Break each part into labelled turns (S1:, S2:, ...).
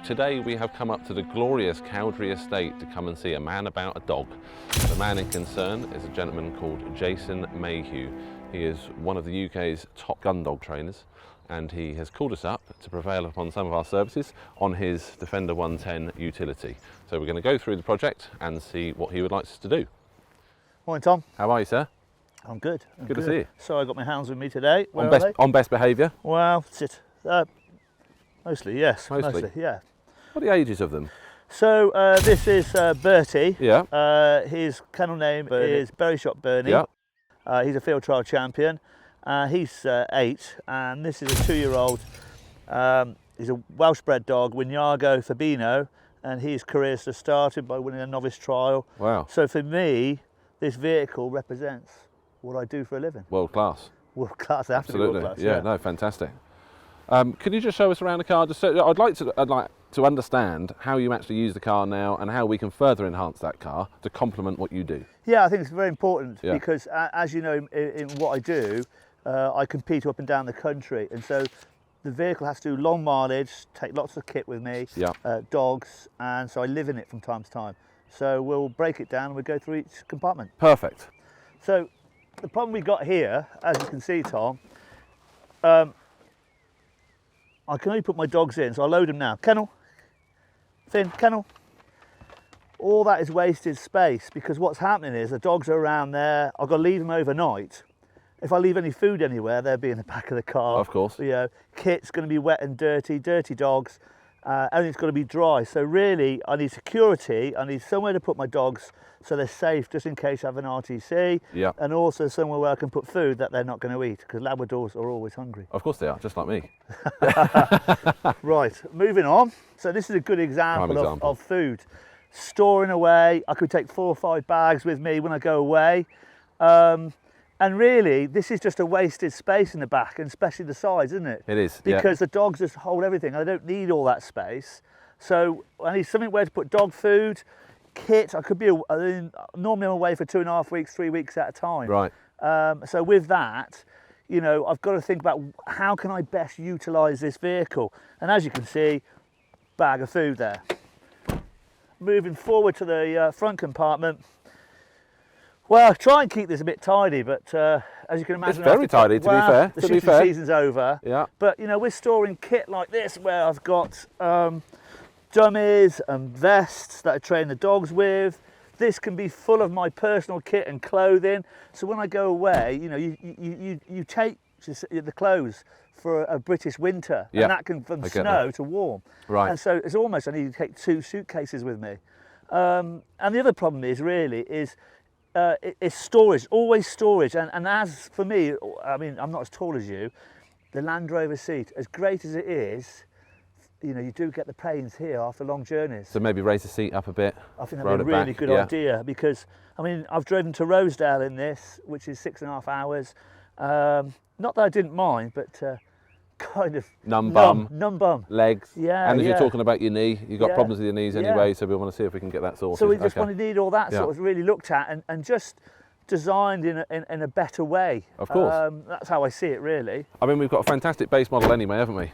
S1: Today we have come up to the glorious Cowdrey estate to come and see a man about a dog. The man in concern is a gentleman called Jason Mayhew. He is one of the UK's top Gundog trainers, and he has called us up to prevail upon some of our services on his Defender 110 utility. So we're going to go through the project and see what he would like us to do.
S2: Morning, Tom.
S1: How are you, sir?
S2: I'm good.
S1: Good to see you.
S2: So I got my hounds with me today.
S1: On best behaviour?
S2: Well, that's it. Mostly, yes.
S1: Mostly,
S2: yeah.
S1: What are the ages of them?
S2: So this is Bertie.
S1: Yeah.
S2: His kennel name is Berry Shot Bernie.
S1: Yeah.
S2: He's a field trial champion. He's 8, and this is a 2-year-old. He's a Welsh bred dog, Wynyago Fabino, and his career started by winning a novice trial.
S1: Wow.
S2: So for me, this vehicle represents what I do for a living.
S1: World class.
S2: World class, absolutely. World class.
S1: Yeah, no, fantastic. Can you just show us around the car? Just so, I'd like to understand how you actually use the car now and how we can further enhance that car to complement what you do.
S2: Yeah, I think it's very important because, as you know, in what I do, I compete up and down the country, and so the vehicle has to do long mileage, take lots of kit with me, dogs, and so I live in it from time to time. So we'll break it down and we'll go through each compartment. Perfect. So the problem we got here, as you can see, Tom, I can only put my dogs in, so I'll load them now. Kennel, Finn, kennel. All that is wasted space because what's happening is the dogs are around there. I've got to leave them overnight. If I leave any food anywhere, they'll be in the back of the car.
S1: Of course.
S2: You know, kit's going to be wet and dirty dogs. Everything's got to be dry. So really, I need security. I need somewhere to put my dogs so they're safe, just in case I have an RTC.
S1: Yeah.
S2: And also somewhere where I can put food that they're not going to eat, because Labradors are always hungry.
S1: Of course they are, just like me.
S2: Right, moving on. So this is a good example of food. Storing away. I could take 4 or 5 bags with me when I go away. And really, this is just a wasted space in the back, and especially the sides, isn't it?
S1: It is,
S2: because the dogs just hold everything. I don't need all that space. So I need something where to put dog food, kit. I could be, normally I'm away for 2.5 weeks, 3 weeks at a time.
S1: Right.
S2: So with that, you know, I've got to think about how can I best utilise this vehicle. And as you can see, bag of food there. Moving forward to the front compartment. Well, I try and keep this a bit tidy, but as you can imagine,
S1: it's very tidy, to be fair.
S2: The shooting season's over.
S1: Yeah.
S2: But you know, we're storing kit like this, where I've got dummies and vests that I train the dogs with. This can be full of my personal kit and clothing. So when I go away, you know, you take the clothes for a British winter, and that can from snow to warm.
S1: Right.
S2: And so it's almost I need to take 2 suitcases with me. And the other problem is it's storage, always storage. And as for me, I mean, I'm not as tall as you, the Land Rover seat, as great as it is, you know, you do get the pains here after long journeys.
S1: So maybe raise the seat up a bit.
S2: I think that'd be a really good idea, because, I mean, I've driven to Rosedale in this, which is 6.5 hours. Not that I didn't mind, but kind of numb bum.
S1: Legs.
S2: Yeah.
S1: And as you're talking about your knee, you've got problems with your knees anyway, so we want to see if we can get that sorted.
S2: So we just want to need all that sort of really looked at and just designed in a better way.
S1: Of course.
S2: That's how I see it, really.
S1: I mean, we've got a fantastic base model anyway, haven't we?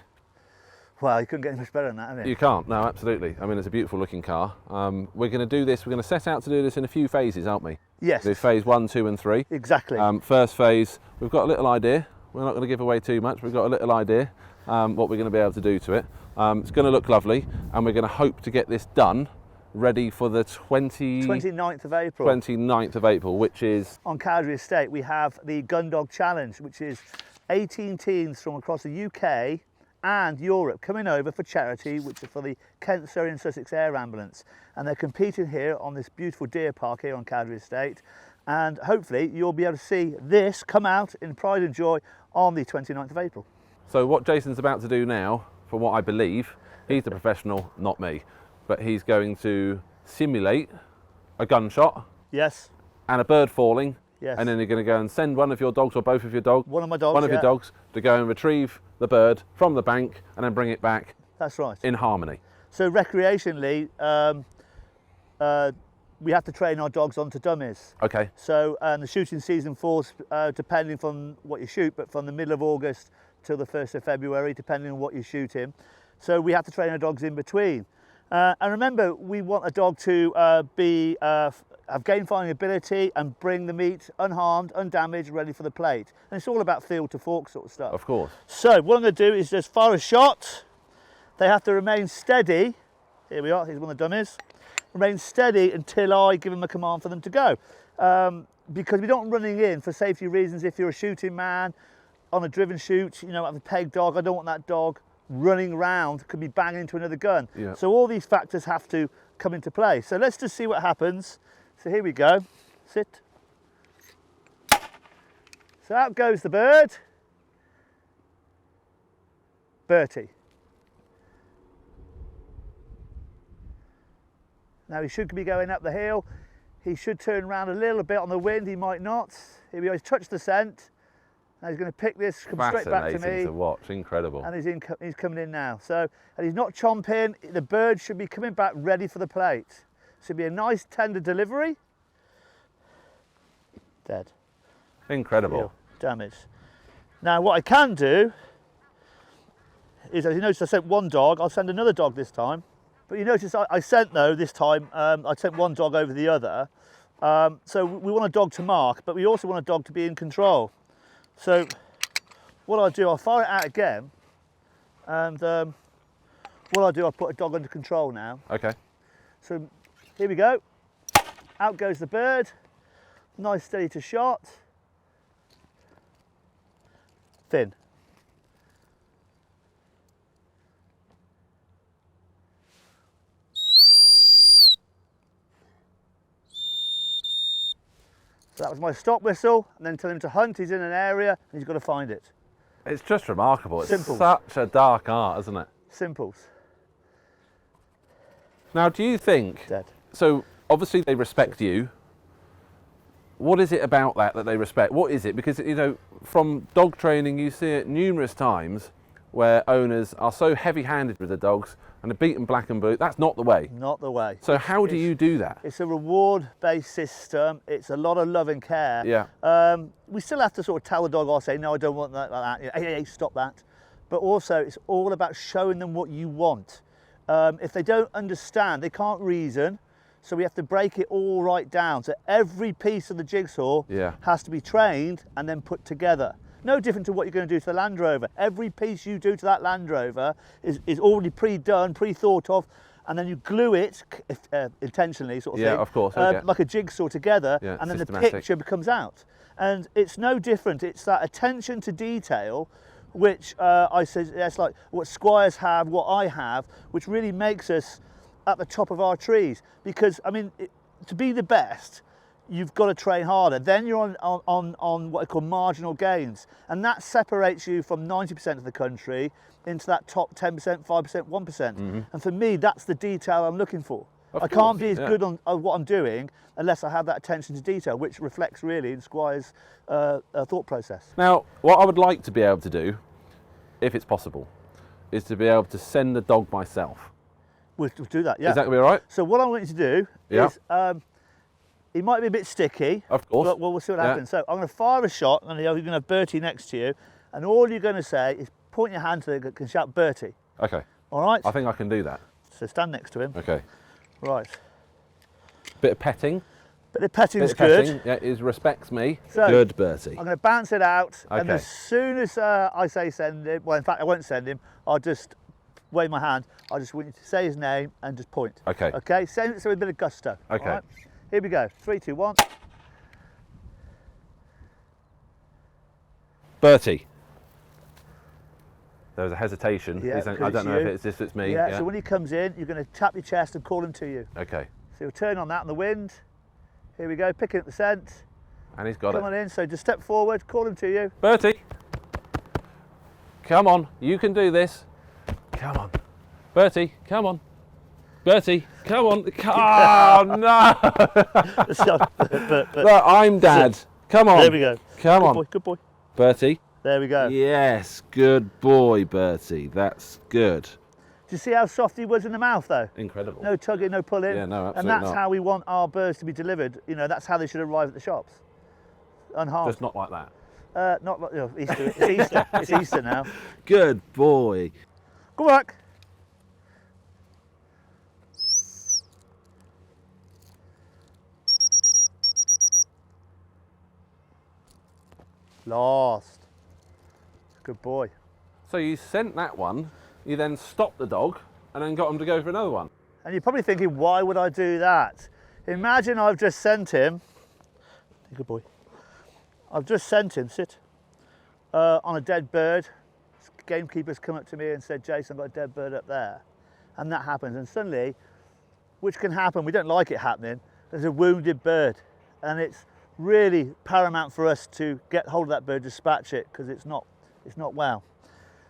S2: Well, you couldn't get any much better than that, have you?
S1: You can't, no, absolutely. I mean, it's a beautiful looking car. We're going to do this, we're going to set out to do this in a few phases, aren't we? Yes. Do phase 1, 2 and 3.
S2: Exactly.
S1: First phase, we've got a little idea. We're not going to give away too much. We've got a little idea what we're going to be able to do to it. It's going to look lovely, and we're going to hope to get this done ready for the 29th
S2: of April.
S1: 29th of April, which is...
S2: On Cowdrey Estate, we have the Gundog Challenge, which is 18 teams from across the UK and Europe coming over for charity, which is for the Kent, Surrey and Sussex Air Ambulance. And they're competing here on this beautiful deer park here on Cowdrey Estate. And hopefully you'll be able to see this come out in pride and joy on the 29th of April.
S1: So what Jason's about to do now, from what I believe, he's the professional, not me, but he's going to simulate a gunshot.
S2: Yes.
S1: And a bird falling.
S2: Yes.
S1: And then you're going to go and send one of your dogs or both of your dogs.
S2: One of my dogs.
S1: One of your dogs to go and retrieve the bird from the bank and then bring it back.
S2: That's right.
S1: In harmony.
S2: So recreationally, we have to train our dogs onto dummies.
S1: Okay.
S2: So the shooting season falls, depending on what you shoot, but from the middle of August till the 1st of February, depending on what you're shooting. So we have to train our dogs in between. And remember, we want a dog to have game finding ability and bring the meat unharmed, undamaged, ready for the plate. And it's all about field to fork sort of stuff.
S1: Of course.
S2: So what I'm going to do is just fire a shot. They have to remain steady. Here we are, here's one of the dummies. Remain steady until I give them a command for them to go. Because we don't want running in for safety reasons. If you're a shooting man on a driven shoot, you know, have a peg dog, I don't want that dog running around, could be banging into another gun.
S1: Yeah.
S2: So all these factors have to come into play. So let's just see what happens. So here we go, sit. So out goes the bird. Bertie. Now he should be going up the hill. He should turn around a little bit on the wind, he might not. Here we go, he's touched the scent. Now he's going to pick this, come straight back to me.
S1: Fascinating to watch, incredible.
S2: And he's coming in now. So, and he's not chomping, the bird should be coming back ready for the plate. Should be a nice tender delivery. Dead.
S1: Incredible.
S2: Damage. Now what I can do is, as you notice, I sent one dog, I'll send another dog this time. But you notice I sent, though, this time, I sent one dog over the other. So we want a dog to mark, but we also want a dog to be in control. So what I'll do, I'll fire it out again, and what I'll do, I'll put a dog under control now.
S1: Okay.
S2: So here we go. Out goes the bird. Nice steady to shot. Thin. So that was my stop whistle, and then tell him to hunt. He's in an area and he's got to find it.
S1: It's just remarkable. It's
S2: Simples.
S1: such a dark art, isn't it?
S2: Simples.
S1: Now, do you think,
S2: Dead.
S1: So obviously they respect you. What is it about that they respect? What is it? Because, you know, from dog training, you see it numerous times where owners are so heavy-handed with the dogs and are beaten black and blue. That's not the way.
S2: Not the way.
S1: So how do you do that?
S2: It's a reward-based system. It's a lot of love and care.
S1: Yeah.
S2: We still have to sort of tell the dog, or say, no, I don't want that, like that. You know, hey, stop that. But also, it's all about showing them what you want. If they don't understand, they can't reason. So we have to break it all right down. So every piece of the jigsaw has to be trained and then put together. No different to what you're going to do to the Land Rover. Every piece you do to that Land Rover is already pre-done, pre-thought of, and then you glue it intentionally, sort of thing.
S1: Yeah, of course. Okay.
S2: Like a jigsaw together, and then the picture comes out. And it's no different. It's that attention to detail, which I said, that's like what Squires have, what I have, which really makes us at the top of our trees. Because, I mean, to be the best, you've got to train harder. Then you're on what I call marginal gains. And that separates you from 90% of the country into that top 10%, 5%, 1%. And for me, that's the detail I'm looking for. I can't be as good on what I'm doing unless I have that attention to detail, which reflects really in Squire's thought process.
S1: Now, what I would like to be able to do, if it's possible, is to be able to send the dog myself.
S2: We'll do that, yeah.
S1: Is that going to be all right?
S2: So what I want you to do is, he might be a bit sticky.
S1: Of course.
S2: But we'll see what happens. So I'm going to fire a shot, and you're going to have Bertie next to you, and all you're going to say is point your hand to the and shout Bertie.
S1: Okay.
S2: All right?
S1: I think I can do that.
S2: So stand next to him.
S1: Okay.
S2: Right.
S1: Bit of petting.
S2: Bit of petting's good.
S1: Petting. Yeah, he respects me.
S2: So,
S1: good, Bertie.
S2: I'm going to bounce it out,
S1: okay.
S2: And as soon as I say send him, well, in fact, I won't send him, I'll just wave my hand. I just want you to say his name and just point.
S1: Okay.
S2: Okay, send it with a bit of gusto.
S1: Okay.
S2: All right? Here we go. 3, 2, 1.
S1: Bertie. There was a hesitation.
S2: Yeah,
S1: saying, I don't know if it's me.
S2: Yeah, so when he comes in, you're going to tap your chest and call him to you.
S1: Okay.
S2: So he'll turn on that in the wind. Here we go, picking up the scent.
S1: And he's got it.
S2: Come on in, so just step forward, call him to you.
S1: Bertie. Come on, you can do this. Come on. Bertie, come on. Bertie, come on. Oh, no. Look, I'm Dad. Come on.
S2: There we go.
S1: Come
S2: on.
S1: on.
S2: Boy, good boy.
S1: Bertie.
S2: There we go.
S1: Yes, good boy, Bertie. That's good.
S2: Do you see how soft he was in the mouth, though?
S1: Incredible.
S2: No tugging, no pulling.
S1: Yeah, no, absolutely
S2: And that's
S1: not.
S2: how we want our birds to be delivered. You know, that's how they should arrive at the shops. Unharmed.
S1: Just not like that.
S2: Not like, Easter. It's Easter. It's Easter now.
S1: Good boy.
S2: Good work. Lost. Good boy.
S1: So you sent that one, you then stopped the dog, and then got him to go for another one.
S2: And you're probably thinking, why would I do that? Imagine I've just sent him, good boy, I've just sent him, sit, on a dead bird. Gamekeepers come up to me and said, Jason, I've got a dead bird up there. And that happens. And suddenly, which can happen, we don't like it happening, there's a wounded bird. And it's really paramount for us to get hold of that bird, dispatch it, because it's not well.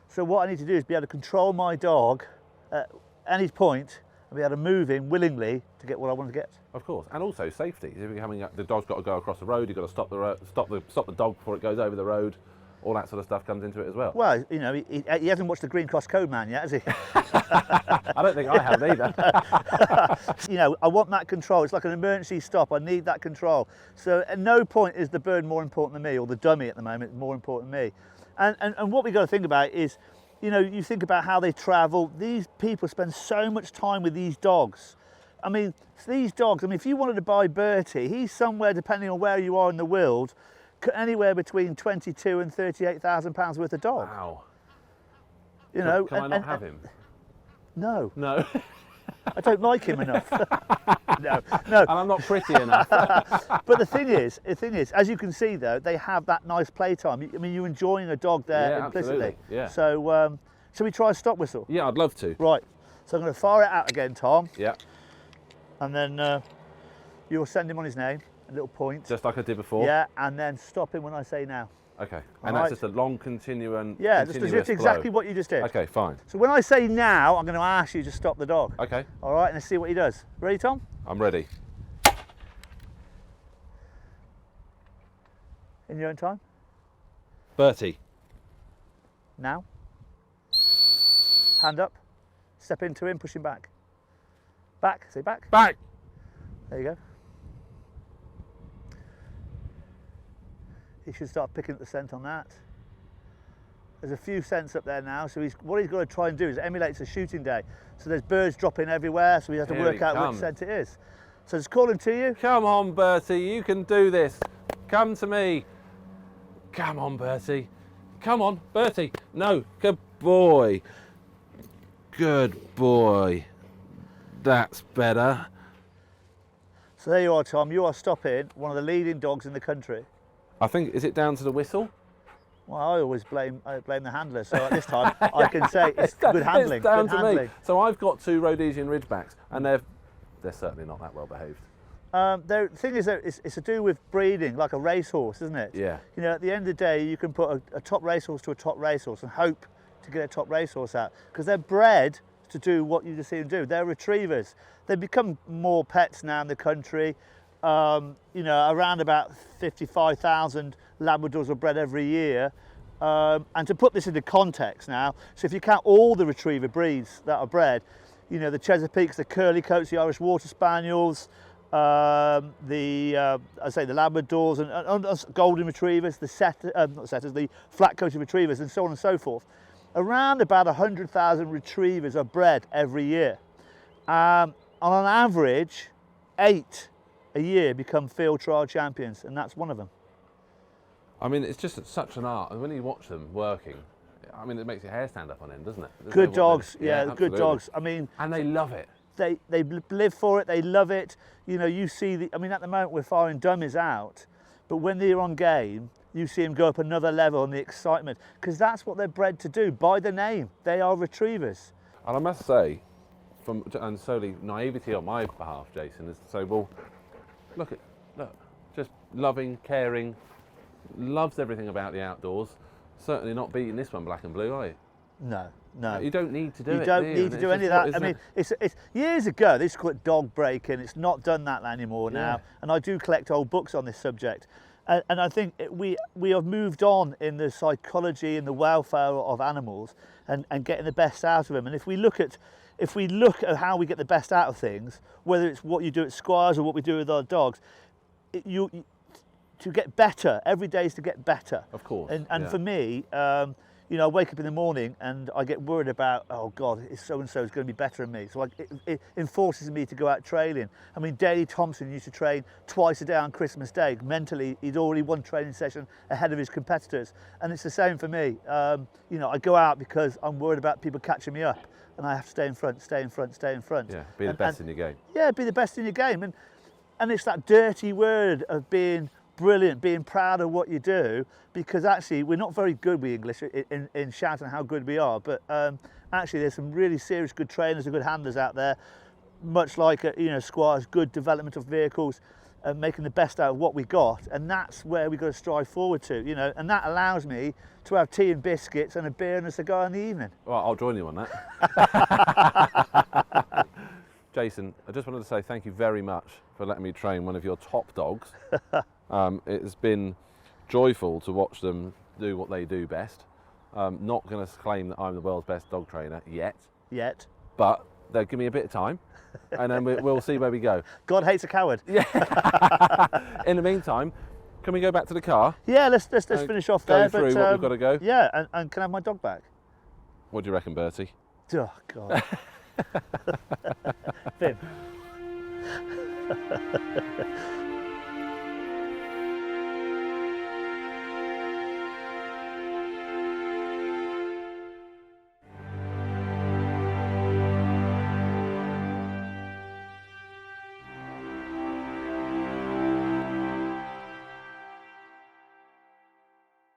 S2: So what I need to do is be able to control my dog at any point and be able to move in willingly to get what I want to get.
S1: Of course, and also safety. If you're having, the dog's got to go across the road, you've got to stop the dog before it goes over the road. All that sort of stuff comes into it as well.
S2: Well, you know, he hasn't watched the Green Cross Code Man yet, has he?
S1: I don't think I have either.
S2: You know, I want that control. It's like an emergency stop. I need that control. So at no point is the bird more important than me, or the dummy at the moment more important than me. And what we've got to think about is, you know, you think about how they travel. These people spend so much time with these dogs. I mean, these dogs, I mean, if you wanted to buy Bertie, he's somewhere, depending on where you are in the world, anywhere between 22 and 38,000 pounds worth of dog.
S1: Wow.
S2: You know,
S1: can I not have him?
S2: No.
S1: No.
S2: I don't like him enough. No.
S1: And I'm not pretty enough.
S2: But the thing is, as you can see though, they have that nice playtime. I mean, you're enjoying a dog there implicitly.
S1: Absolutely. Yeah.
S2: So, shall we try a stop whistle?
S1: Yeah, I'd love to.
S2: Right. So I'm going to fire it out again, Tom.
S1: Yeah.
S2: And then you'll send him on his name, a little point.
S1: Just like I did before?
S2: Yeah, and then stop him when I say now.
S1: Okay. And that's just a long continuous
S2: Yeah, that's exactly what you just did.
S1: Okay, fine.
S2: So when I say now, I'm going to ask you to stop the dog.
S1: Okay.
S2: All right, and let's see what he does. Ready, Tom?
S1: I'm ready.
S2: In your own time.
S1: Bertie.
S2: Now. Hand up. Step into him, push him back. Back, say back.
S1: Back.
S2: There you go. He should start picking up the scent on that. There's a few scents up there now, so what he's got to try and do is emulate a shooting day. So there's birds dropping everywhere, so we have to work out which scent it is. So just call him to you.
S1: Come on, Bertie, you can do this. Come to me. Come on, Bertie. Come on, Bertie. No, good boy. Good boy. That's better.
S2: So there you are, Tom. You are stopping one of the leading dogs in the country.
S1: I think, is it down to the whistle?
S2: Well, I always blame the handler, so at this time I can say it's good handling.
S1: It's down
S2: good
S1: to
S2: handling.
S1: me. So I've got 2 Rhodesian Ridgebacks, and they're certainly not that well behaved.
S2: The thing is that it's to do with breeding, like a racehorse, isn't it?
S1: Yeah.
S2: You know, at the end of the day, you can put a top racehorse to a top racehorse and hope to get a top racehorse out, because they're bred to do what you just see them do. They're retrievers. They've become more pets now in the country. You know, around about 55,000 Labradors are bred every year. And to put this into context now, so if you count all the retriever breeds that are bred, you know, the Chesapeakes, the Curly Coats, the Irish Water Spaniels, the Labradors and Golden Retrievers, the flat-coated retrievers, and so on and so forth. Around about 100,000 retrievers are bred every year. On average, 8 a year become field trial champions, and that's one of them.
S1: I mean, it's just such an art, and when you watch them working, I mean, it makes your hair stand up on end, doesn't it?
S2: Good dogs, yeah, good dogs. I mean,
S1: and they love it.
S2: They live for it. They love it. You know, you see I mean, at the moment we're firing dummies out, but when they're on game, you see them go up another level in the excitement, because that's what they're bred to do. By the name, they are retrievers.
S1: And I must say, and solely naivety on my behalf, Jason, is to say, well, look, just loving, caring, loves everything about the outdoors. Certainly not beating this one black and blue, are you?
S2: No.
S1: You don't need to do it.
S2: You don't need to do any of that. I mean, it's years ago, this was called dog breaking. It's not done that anymore now. And I do collect old books on this subject. And I think we have moved on in the psychology and the welfare of animals and getting the best out of them. And if we look at how we get the best out of things, whether it's what you do at Squires or what we do with our dogs, to get better, every day is to get better.
S1: Of course.
S2: And for me, you know, I wake up in the morning and I get worried about, oh God, is so-and-so is going to be better than me. So it enforces me to go out trailing. I mean, Daley Thompson used to train twice a day on Christmas Day. Mentally, he'd already won training session ahead of his competitors. And it's the same for me. You know, I go out because I'm worried about people catching me up, and I have to stay in front, stay in front, stay in front.
S1: Yeah, be the best in your game. Yeah,
S2: be the best in your game. And it's that dirty word of being brilliant, being proud of what you do, because actually we're not very good, we English, in shouting how good we are, but actually there's some really serious good trainers and good handlers out there, much like, you know, Squire's good development of vehicles, making the best out of what we got, and that's where we've got to strive forward to, you know, and that allows me to have tea and biscuits and a beer and a cigar in the evening.
S1: Well, I'll join you on that. Jason, I just wanted to say thank you very much for letting me train one of your top dogs. It has been joyful to watch them do what they do best. Not going to claim that I'm the world's best dog trainer yet. But they'll give me a bit of time, and then we'll see where we go.
S2: God hates a coward.
S1: Yeah. In the meantime, can we go back to the car?
S2: Yeah, let's finish off there.
S1: Go through what we've got to go.
S2: Yeah, and can I have my dog back?
S1: What do you reckon, Bertie?
S2: Oh God. Finn.